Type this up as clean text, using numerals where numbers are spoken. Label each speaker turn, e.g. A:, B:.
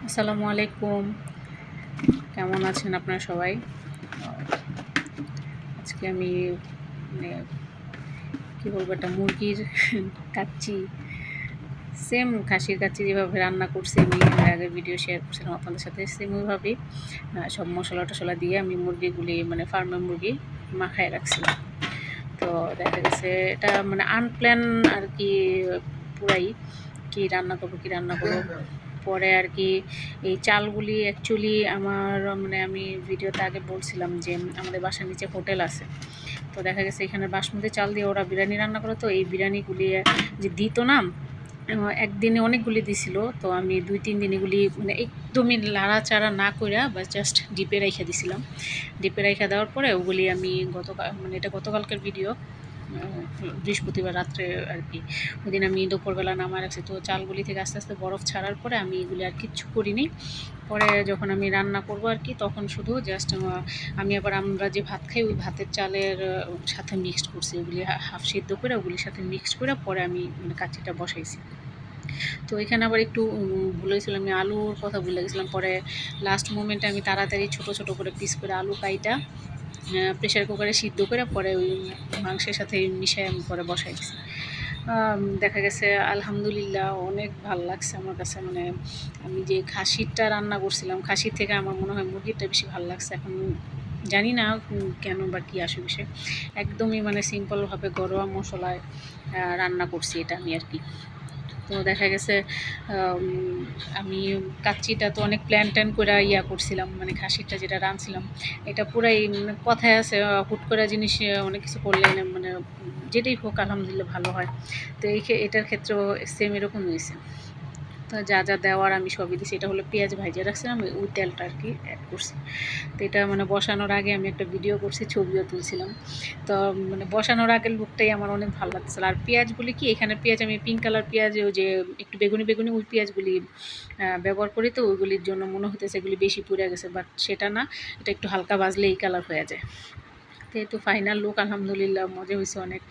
A: আসসালামু আলাইকুম। কেমন আছেন আপনারা সবাই? আজকে আমি মানে কী বলবো, একটা মুরগির কাচ্চি, সেম খাসির কাচ্চি যেভাবে রান্না করছি আমি এর আগের ভিডিও শেয়ার করছিলাম আপনাদের সাথে, সেম ওইভাবেই সব মশলা টশলা দিয়ে আমি মুরগিগুলি মানে ফার্মের মুরগি মাখায় রাখছিলাম। তো দেখা গেছে এটা মানে আনপ্ল্যান আর কি, পুরাই কী রান্না করবো। পরে আর কি এই চালগুলি অ্যাকচুয়ালি আমার মানে আমি ভিডিওতে আগে বলছিলাম যে আমাদের বাসার নিচে হোটেল আছে। তো দেখা গেছে এখানে বাসমতি চাল দিয়ে ওরা বিরিয়ানি রান্না করে, তো এই বিরিয়ানিগুলি যে দিত না, একদিনে অনেকগুলি দিছিল। তো আমি 2-3 দিন এগুলি মানে একদমই লাড়াচাড়া না কইরা বা জাস্ট ডিপে রাইখা দিছিলাম। ডিপে রাইখা দেওয়ার পরে ওগুলি আমি মানে এটা গতকালকের ভিডিও, বৃহস্পতিবার রাত্রে আর কি, ওইদিন আমি দুপুরবেলা নামায় রাখছি। তো চালগুলি থেকে আস্তে আস্তে বরফ ছাড়ার পরে আমি এগুলি আর কিচ্ছু করিনি। পরে যখন আমি রান্না করব আর কি, তখন শুধু জাস্ট আমি আবার আমরা যে ভাত খাই ওই ভাতের চালের সাথে মিক্সড করছি, ওগুলি হাফ সিদ্ধ করে ওগুলির সাথে মিক্সড করে পরে আমি মানে কাচ্চিটা বসাইছি। তো এখানে আবার একটু ভুল হয়েছিল, আমি আলুর কথা ভুলে গেছিলাম। পরে লাস্ট মোমেন্টে আমি তাড়াতাড়ি ছোট ছোট করে পিস করে আলু কাইটা প্রেশার কুকারে সিদ্ধ করে পরে ওই মাংসের সাথে মিশিয়ে আমি পরে বসাইছি। দেখা গেছে আলহামদুলিল্লাহ অনেক ভালো লাগছে আমার কাছে। মানে আমি যে খাসিরটা রান্না করছিলাম, খাসির থেকে আমার মনে হয় মুরগিরটা বেশি ভালো লাগছে। এখন জানি না কেন বা কী আসে বিষয়, একদমই মানে সিম্পলভাবে ঘরোয়া মশলায় রান্না করছি এটা আমি আর কি। তো দেখা গেছে আমি কাচ্চিটা তো অনেক প্ল্যান ট্যান করে করছিলাম, মানে খাসিরটা যেটা রাঁধছিলাম এটা পুরাই মানে কথায় আছে হুট করা জিনিস অনেক কিছু করলে মানে যেটাই হোক আলহামদুলিল্লাহ ভালো হয়। তো এটার ক্ষেত্রেও সেম এরকম হয়েছে। তো যা যা দেওয়ার আমি সবই দিছি। এটা হলো পেঁয়াজ ভাইজা রাখছিলাম, ওই তেলটা আর কি অ্যাড করছি। তো এটা মানে বসানোর আগে আমি একটা ভিডিও করছি, ছবিও তুলছিলাম। তো মানে বসানোর আগের লুকটাই আমার অনেক ভালো লাগছিল। আর পেঁয়াজগুলি কি, এখানে পেঁয়াজ আমি পিঙ্ক কালার পেঁয়াজ, ওই যে একটু বেগুনি বেগুনি ওই পেঁয়াজগুলি ব্যবহার করি। তো ওইগুলির জন্য মনে হতেছে এগুলি বেশি পুড়ে গেছে, বাট সেটা না, এটা একটু হালকা ভাজলে এই কালার হয়ে যায়। তো এই তো ফাইনাল লুক, আলহামদুলিল্লাহ মজা হয়েছে অনেক।